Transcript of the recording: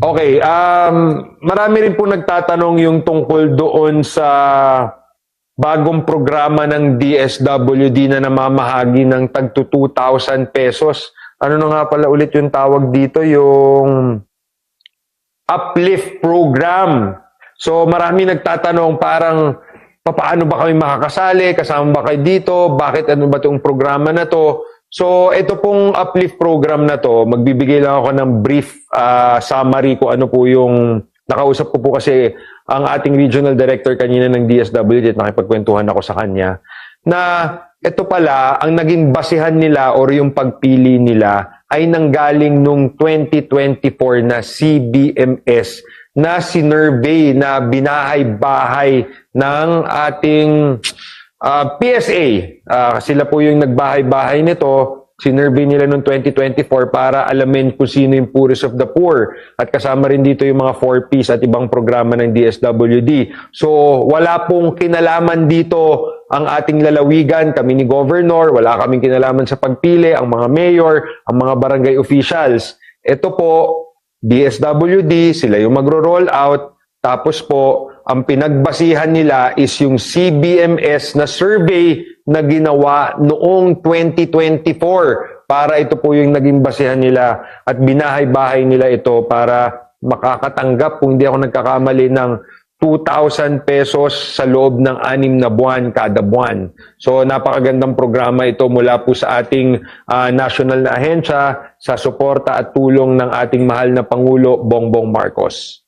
Okay, marami rin po nagtatanong yung tungkol doon sa bagong programa ng DSWD na namamahagi ng tagto 2,000 pesos. Ano na nga pala ulit yung tawag dito? Yung uplift program. So marami nagtatanong parang paano ba kami makakasali? Kasama ba kayo dito? Bakit ano ba itong programa na to? So ito pong uplift program na to, magbibigay lang ako ng brief summary kung ano po yung nakausap ko po kasi ang ating regional director kanina ng DSWD at nakipagkwentuhan ako sa kanya na ito pala ang naging basihan nila or yung pagpili nila ay nanggaling nung 2024 na CBMS na sinurvey na binahay-bahay ng ating PSA. Sila po yung nagbahay-bahay nito. Sinurvey nila noong 2024 para alamin kung sino yung poorest of the poor. At kasama rin dito yung mga 4Ps at ibang programa ng DSWD. So wala pong kinalaman dito ang ating lalawigan, kami ni Governor, wala kaming kinalaman sa pagpili, ang mga mayor, ang mga barangay officials. Ito po, DSWD, sila yung magro-roll out. Tapos po, ang pinagbasihan nila is yung CBMS na survey na ginawa noong 2024 para ito po yung naging basihan nila at binahay-bahay nila ito para makakatanggap, kung hindi ako nagkakamali, ng 2,000 pesos sa loob ng 6 na buwan kada buwan. So napakagandang programa ito mula po sa ating national na ahensya sa suporta at tulong ng ating mahal na Pangulo Bongbong Marcos.